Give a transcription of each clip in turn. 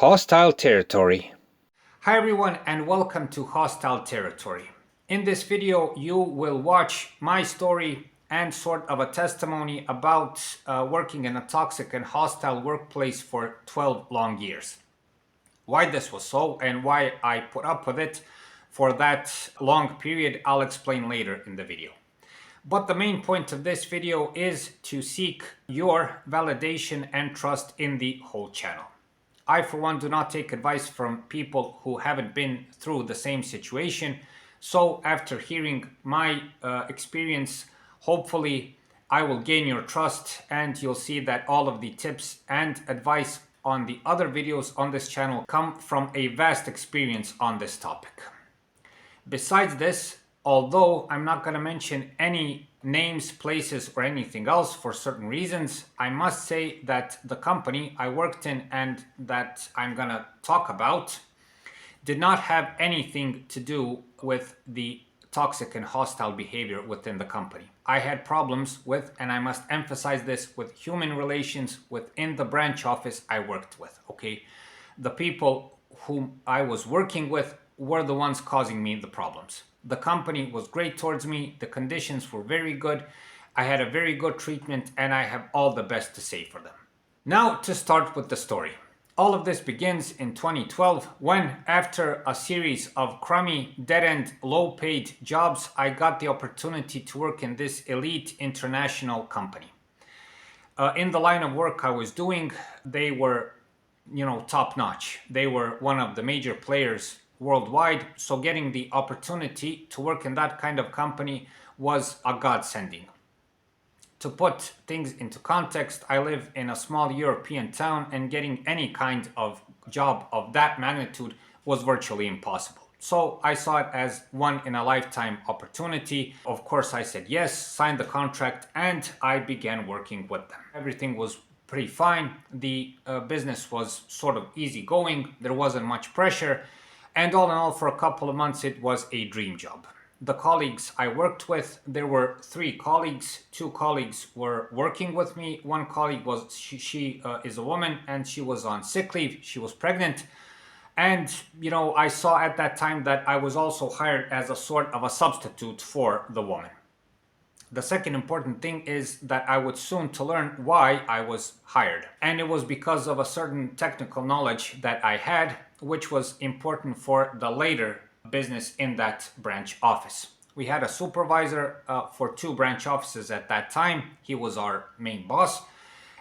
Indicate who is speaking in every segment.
Speaker 1: Hostile Territory.
Speaker 2: Hi everyone and welcome to Hostile Territory. In this video you will watch my story and sort of a testimony about working in a toxic and hostile workplace for 12 long years. Why this was so and why I put up with it for that long period I'll explain later in the video. But the main point of this video is to seek your validation and trust in the whole channel. I, for one, do not take advice from people who haven't been through the same situation. So after hearing my experience, hopefully I will gain your trust and you'll see that all of the tips and advice on the other videos on this channel come from a vast experience on this topic. Besides this, although I'm not going to mention any names, places, or anything else for certain reasons, I must say that the company I worked in and that I'm going to talk about did not have anything to do with the toxic and hostile behavior within the company. I had problems with, and I must emphasize this, with human relations within the branch office I worked with, okay? The people whom I was working with were the ones causing me the problems. The company was great towards me, the conditions were very good, I had a very good treatment, and I have all the best to say for them. Now to start with the story. All of this begins in 2012 when, after a series of crummy, dead-end, low-paid jobs, I got the opportunity to work in this elite international company. In the line of work I was doing, they were, top-notch. They were one of the major players worldwide, so getting the opportunity to work in that kind of company was a godsending. To put things into context, I live in a small European town and getting any kind of job of that magnitude was virtually impossible. So I saw it as one in a lifetime opportunity. Of course, I said yes, signed the contract, and I began working with them. Everything was pretty fine. The business was sort of easygoing. There wasn't much pressure. And all in all, for a couple of months, it was a dream job. The colleagues I worked with, there were 3 colleagues. 2 colleagues were working with me. One colleague was, she is a woman and she was on sick leave. She was pregnant. And, I saw at that time that I was also hired as a sort of a substitute for the woman. The second important thing is that I would soon to learn why I was hired. And it was because of a certain technical knowledge that I had, which was important for the later business in that branch office. We had a supervisor for 2 branch offices at that time. He was our main boss.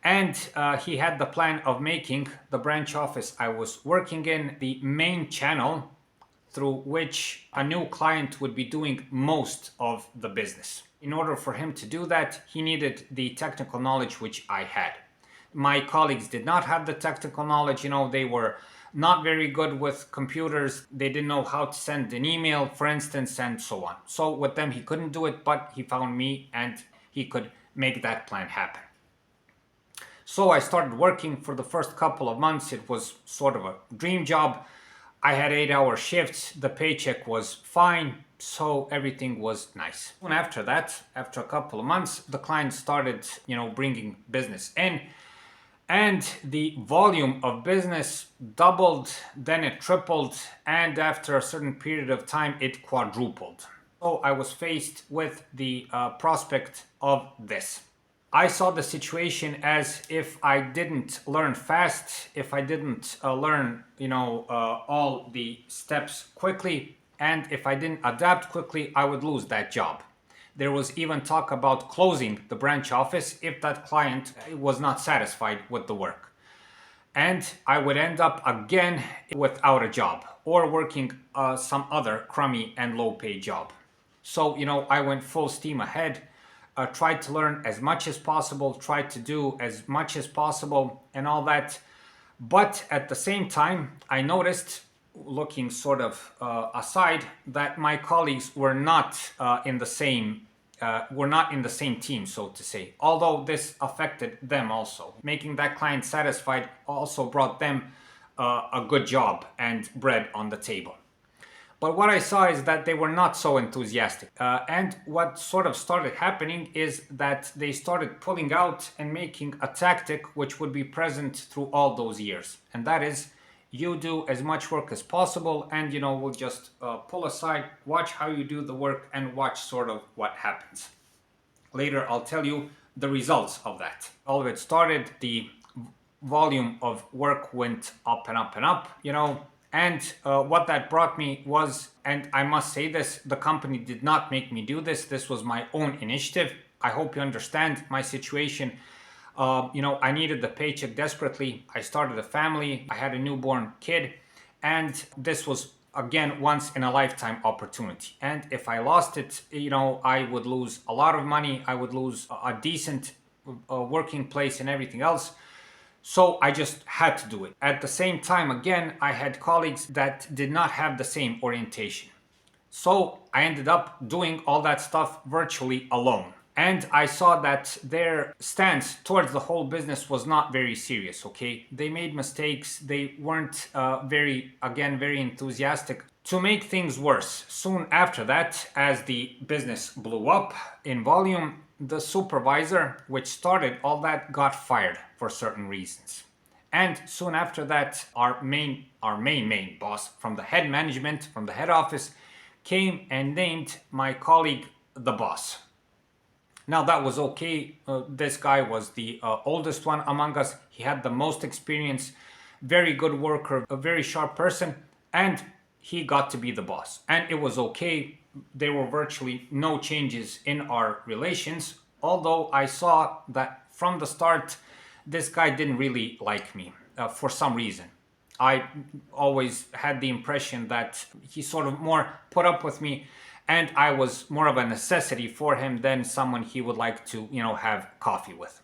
Speaker 2: And he had the plan of making the branch office I was working in the main channel through which a new client would be doing most of the business. In order for him to do that, he needed the technical knowledge which I had. My colleagues did not have the technical knowledge. They were not very good with computers. They didn't know how to send an email, for instance, and so on. So with them, he couldn't do it, but he found me and he could make that plan happen. So I started working for the first couple of months. It was sort of a dream job. I had 8-hour shifts. The paycheck was fine. So everything was nice. And after that, after a couple of months, the client started, bringing business in. And the volume of business doubled, then it tripled, and after a certain period of time, it quadrupled. So I was faced with the prospect of this. I saw the situation as if I didn't learn fast, if I didn't learn, all the steps quickly, and if I didn't adapt quickly, I would lose that job. There was even talk about closing the branch office if that client was not satisfied with the work. And I would end up again without a job or working some other crummy and low-paid job. So, I went full steam ahead, tried to learn as much as possible, tried to do as much as possible and all that. But at the same time, I noticed, looking sort of aside, that my colleagues were not in the same team, so to say. Although this affected them also. Making that client satisfied also brought them a good job and bread on the table. But what I saw is that they were not so enthusiastic. And what sort of started happening is that they started pulling out and making a tactic which would be present through all those years. And that is You do as much work as possible, and we'll just pull aside, watch how you do the work, and watch sort of what happens. Later, I'll tell you the results of that. All of it started, the volume of work went up and up and up, and what that brought me was, and I must say this, the company did not make me do this. This was my own initiative. I hope you understand my situation. I needed the paycheck desperately. I started a family. I had a newborn kid, and this was again once in a lifetime opportunity. And if I lost it, I would lose a lot of money. I would lose a decent working place and everything else. So I just had to do it. At the same time, again, I had colleagues that did not have the same orientation. So I ended up doing all that stuff virtually alone. And I saw that their stance towards the whole business was not very serious, okay? They made mistakes. They weren't very enthusiastic. To make things worse, soon after that, as the business blew up in volume, the supervisor, which started all that, got fired for certain reasons. And soon after that, our main boss from the head management, from the head office, came and named my colleague the boss. Now that was okay. This guy was the oldest one among us. He had the most experience, very good worker, a very sharp person, and he got to be the boss. And it was okay. There were virtually no changes in our relations, although I saw that from the start, this guy didn't really like me for some reason. I always had the impression that he sort of more put up with me, and I was more of a necessity for him than someone he would like to, have coffee with.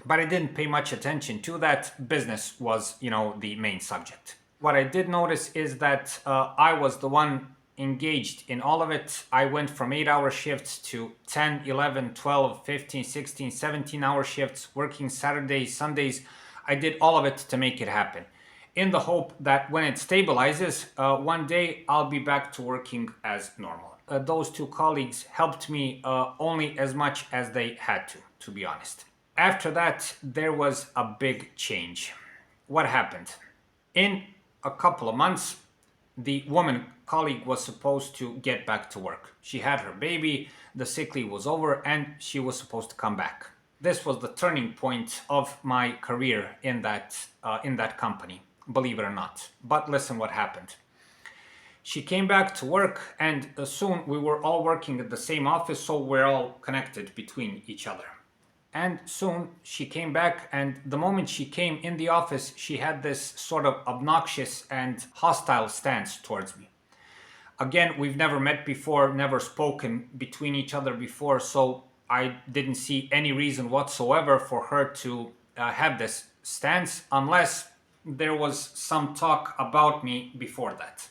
Speaker 2: But I didn't pay much attention to that. Business was, the main subject. What I did notice is that I was the one engaged in all of it. I went from 8-hour shifts to 10, 11, 12, 15, 16, 17-hour shifts, working Saturdays, Sundays. I did all of it to make it happen, in the hope that when it stabilizes, one day I'll be back to working as normal. Those two colleagues helped me only as much as they had to be honest. After that, there was a big change. What happened? In a couple of months, the woman colleague was supposed to get back to work. She had her baby, the sick leave was over, and she was supposed to come back. This was the turning point of my career in that company, believe it or not. But listen what happened. She came back to work, and soon we were all working at the same office, so we're all connected between each other. And soon she came back, and the moment she came in the office, she had this sort of obnoxious and hostile stance towards me. Again, we've never met before, never spoken between each other before, so I didn't see any reason whatsoever for her to have this stance, unless there was some talk about me before that.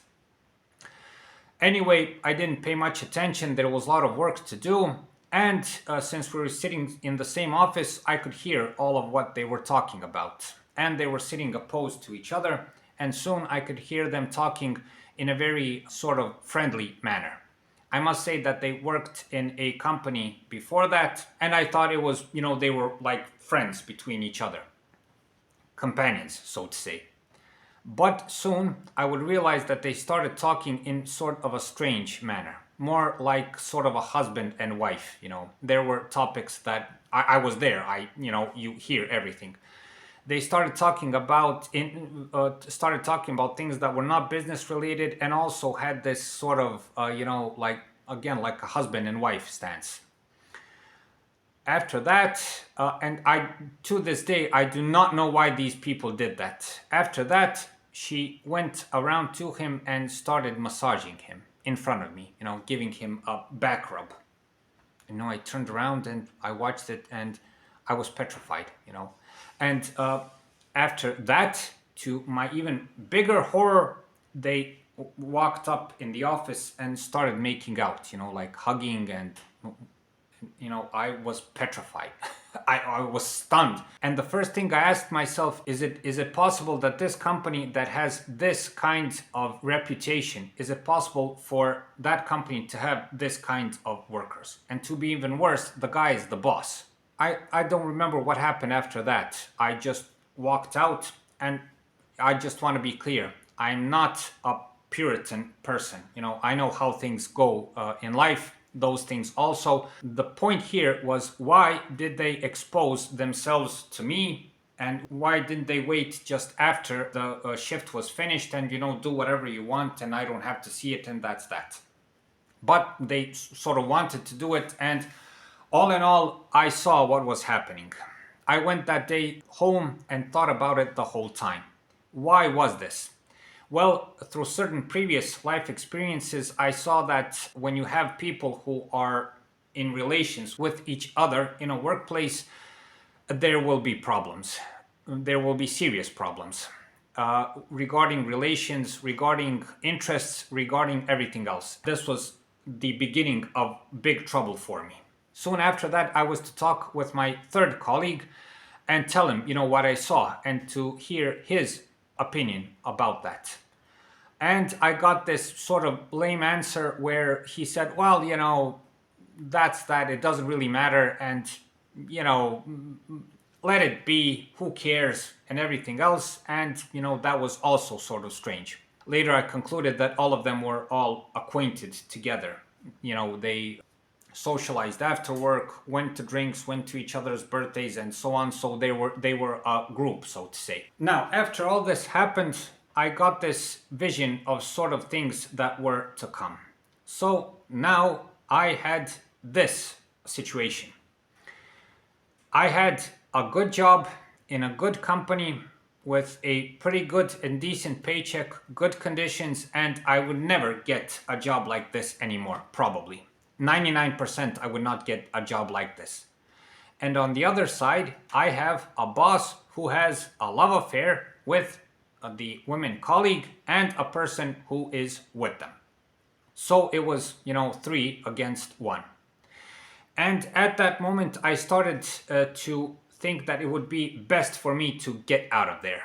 Speaker 2: Anyway, I didn't pay much attention. There was a lot of work to do. And since we were sitting in the same office, I could hear all of what they were talking about. And they were sitting opposed to each other. And soon I could hear them talking in a very sort of friendly manner. I must say that they worked in a company before that. And I thought it was, they were like friends between each other. Companions, so to say. But soon I would realize that they started talking in sort of a strange manner, more like sort of a husband and wife. There were topics that I was there. You hear everything. They started talking about things that were not business related, and also had this sort of like a husband and wife stance. After that, and to this day, I do not know why these people did that. After that, she went around to him and started massaging him in front of me, giving him a back rub. I turned around and I watched it, and I was petrified, And after that, to my even bigger horror, they walked up in the office and started making out, like hugging, and I was petrified. I was stunned. And the first thing I asked myself, is it possible that this company that has this kind of reputation, is it possible for that company to have this kind of workers? And to be even worse, the guy is the boss. I don't remember what happened after that. I just walked out, and I just want to be clear. I'm not a Puritan person. I know how things go in life, those things also. The point here was, why did they expose themselves to me? And why didn't they wait just after the shift was finished and, do whatever you want and I don't have to see it and that's that. But they sort of wanted to do it, and all in all, I saw what was happening. I went that day home and thought about it the whole time. Why was this? Well, through certain previous life experiences, I saw that when you have people who are in relations with each other in a workplace, there will be problems. There will be serious problems regarding relations, regarding interests, regarding everything else. This was the beginning of big trouble for me. Soon after that, I was to talk with my third colleague and tell him, what I saw, and to hear his opinion about that. And I got this sort of lame answer where he said, well, that's that, it doesn't really matter, and, let it be, who cares, and everything else. And, that was also sort of strange. Later, I concluded that all of them were all acquainted together. They socialized after work, went to drinks, went to each other's birthdays, and so on. So they were a group, so to say. Now, after all this happened, I got this vision of sort of things that were to come. So now I had this situation. I had a good job in a good company with a pretty good and decent paycheck, good conditions, and I would never get a job like this anymore, probably. 99% I would not get a job like this. And on the other side, I have a boss who has a love affair with the women colleague and a person who is with them. So it was, 3 against 1. And at that moment, I started to think that it would be best for me to get out of there,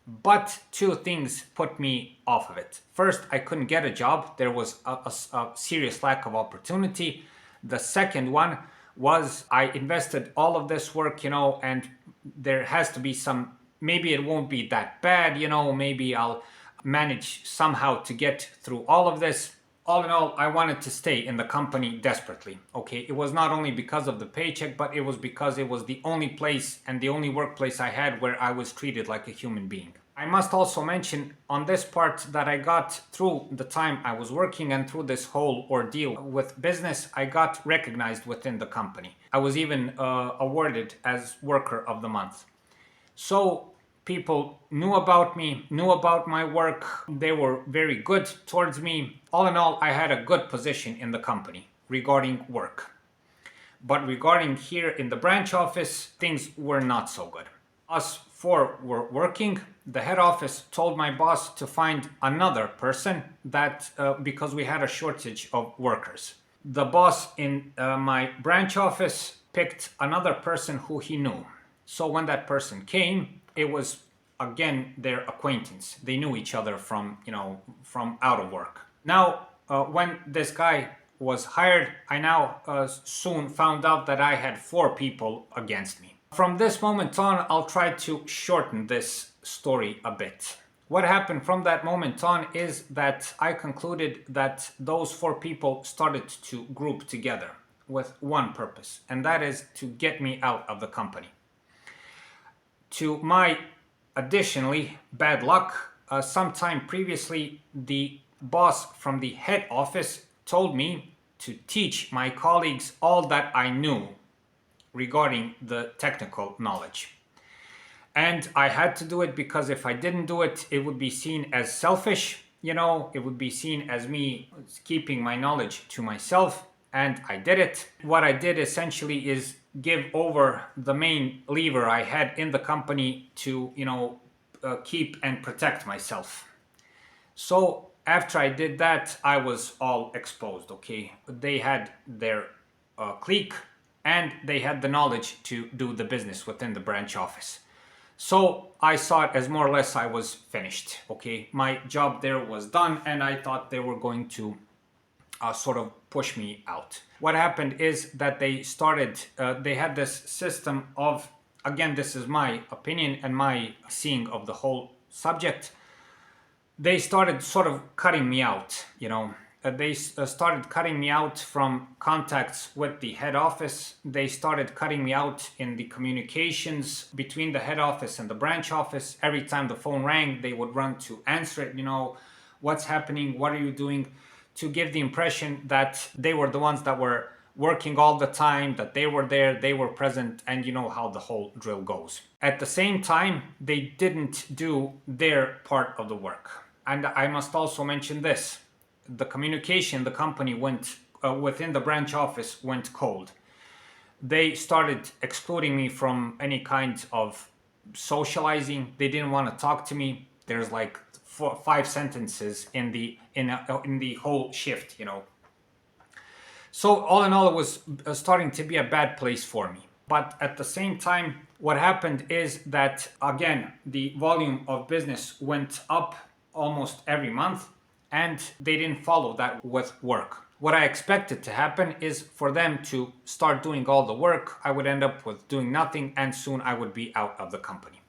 Speaker 2: But two things put me off of it. First, I couldn't get a job. There was a serious lack of opportunity. The second one was I invested all of this work, and there has to be some, maybe it won't be that bad, maybe I'll manage somehow to get through all of this. All in all, I wanted to stay in the company desperately, okay? It was not only because of the paycheck, but it was because it was the only place and the only workplace I had where I was treated like a human being. I must also mention on this part that I got through the time I was working and through this whole ordeal with business, I got recognized within the company. I was even awarded as Worker of the Month. So people knew about me, knew about my work. They were very good towards me. All in all, I had a good position in the company regarding work. But regarding here in the branch office, things were not so good. Us four were working. The head office told my boss to find another person because we had a shortage of workers. The boss in my branch office picked another person who he knew. So when that person came, it was again their acquaintance. They knew each other from out of work. Now, when this guy was hired, I now soon found out that I had 4 people against me. From this moment on, I'll try to shorten this story a bit. What happened from that moment on is that I concluded that those 4 people started to group together with one purpose, and that is to get me out of the company. To my additionally bad luck, sometime previously, the boss from the head office told me to teach my colleagues all that I knew regarding the technical knowledge. And I had to do it because if I didn't do it, it would be seen as selfish, it would be seen as me keeping my knowledge to myself, and I did it. What I did essentially is give over the main lever I had in the company to, keep and protect myself. So after I did that, I was all exposed, okay? They had their clique and they had the knowledge to do the business within the branch office. So I saw it as more or less I was finished, okay? My job there was done and I thought they were going to sort of push me out. What happened is that they had this system of, again, this is my opinion and my seeing of the whole subject, they started sort of cutting me out, They started cutting me out from contacts with the head office. They started cutting me out in the communications between the head office and the branch office. Every time the phone rang, they would run to answer it, what's happening, what are you doing, to give the impression that they were the ones that were working all the time, that they were there, they were present, and you know how the whole drill goes. At the same time, they didn't do their part of the work. And I must also mention this. The communication, the company went, within the branch office, went cold. They started excluding me from any kind of socializing. They didn't want to talk to me. There's like 5 sentences in the whole shift, So all in all, it was starting to be a bad place for me. But at the same time, what happened is that, again, the volume of business went up almost every month, and they didn't follow that with work. What I expected to happen is for them to start doing all the work. I would end up with doing nothing, and soon I would be out of the company.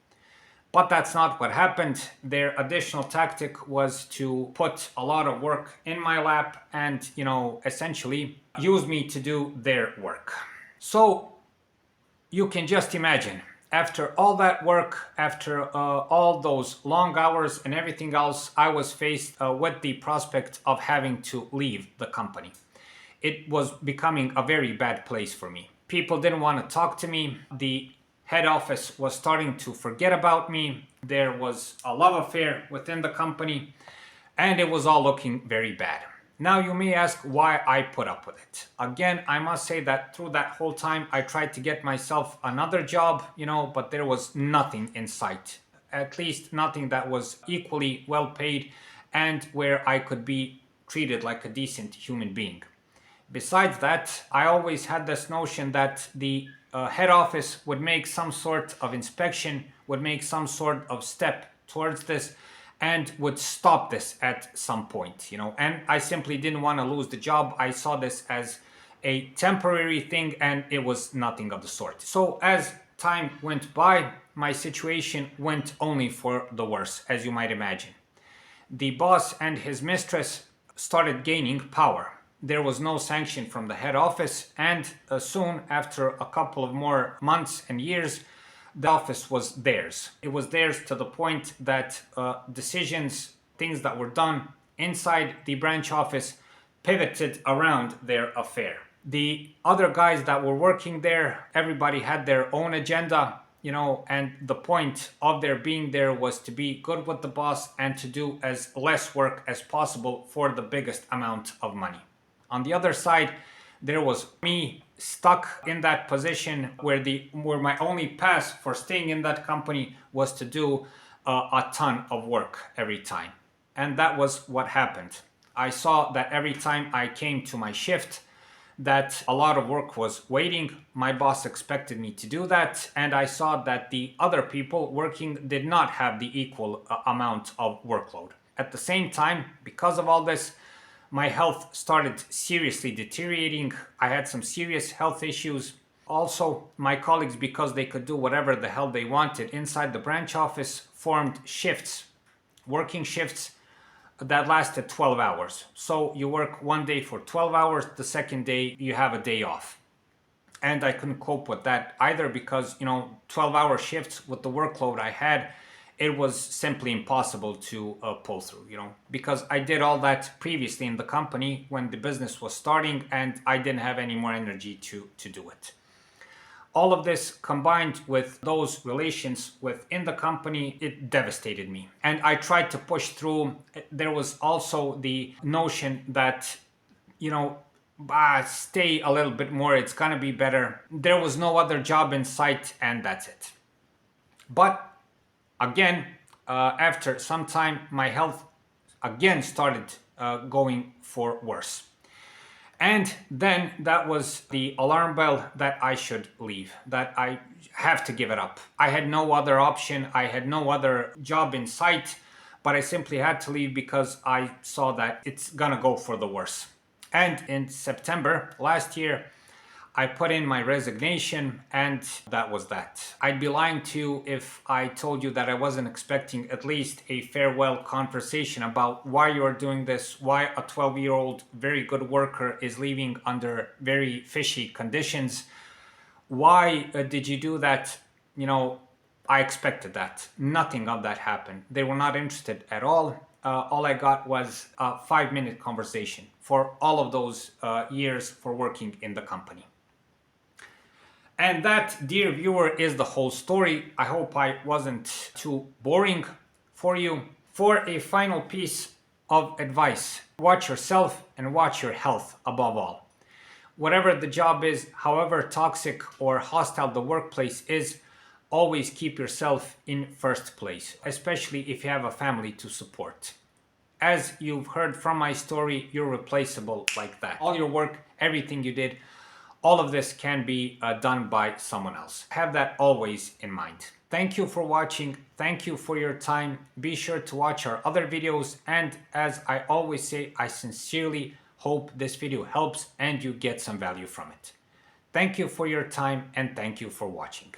Speaker 2: But that's not what happened. Their additional tactic was to put a lot of work in my lap and, essentially use me to do their work. So you can just imagine, after all that work, after all those long hours and everything else, I was faced with the prospect of having to leave the company. It was becoming a very bad place for me. People didn't want to talk to me. The head office was starting to forget about me. There was a love affair within the company, and it was all looking very bad. Now you may ask why I put up with it. Again, I must say that through that whole time, I tried to get myself another job, but there was nothing in sight. At least nothing that was equally well paid and where I could be treated like a decent human being. Besides that, I always had this notion that the head office would make some sort of inspection, would make some sort of step towards this, and would stop this at some point, and I simply didn't want to lose the job. I saw this as a temporary thing, and it was nothing of the sort. So as time went by, my situation went only for the worse, as you might imagine. The boss and his mistress started gaining power. There was no sanction from the head office, and soon, after a couple of more months and years, the office was theirs. It was theirs to the point that decisions, things that were done inside the branch office, pivoted around their affair. The other guys that were working there, everybody had their own agenda, and the point of their being there was to be good with the boss and to do as less work as possible for the biggest amount of money. On the other side, there was me stuck in that position where my only pass for staying in that company was to do a ton of work every time. And that was what happened. I saw that every time I came to my shift, that a lot of work was waiting. My boss expected me to do that, and I saw that the other people working did not have the equal amount of workload. At the same time, because of all this, my health started seriously deteriorating. I had some serious health issues. Also, my colleagues, because they could do whatever the hell they wanted inside the branch office, formed shifts, working shifts that lasted 12 hours. So you work one day for 12 hours, the second day you have a day off. And I couldn't cope with that either because, 12-hour shifts with the workload I had, it was simply impossible to pull through, because I did all that previously in the company when the business was starting, and I didn't have any more energy to do it. All of this combined with those relations within the company, it devastated me. And I tried to push through. There was also the notion that, stay a little bit more, it's gonna be better. There was no other job in sight, and that's it. But again, after some time, my health again started going for worse. And then that was the alarm bell that I should leave, that I have to give it up. I had no other option. I had no other job in sight, but I simply had to leave because I saw that it's gonna go for the worse. And in September last year, I put in my resignation, and that was that. I'd be lying to you if I told you that I wasn't expecting at least a farewell conversation about why you are doing this, why a 12-year-old very good worker is leaving under very fishy conditions. Why did you do that? I expected that. Nothing of that happened. They were not interested at all. All I got was a 5-minute conversation for all of those years for working in the company. And that, dear viewer, is the whole story. I hope I wasn't too boring for you. For a final piece of advice, watch yourself and watch your health above all. Whatever the job is, however toxic or hostile the workplace is, always keep yourself in first place, especially if you have a family to support. As you've heard from my story, you're replaceable like that. All your work, everything you did, all of this can be done by someone else. Have that always in mind. Thank you for watching. Thank you for your time. Be sure to watch our other videos. And as I always say, I sincerely hope this video helps and you get some value from it. Thank you for your time and thank you for watching.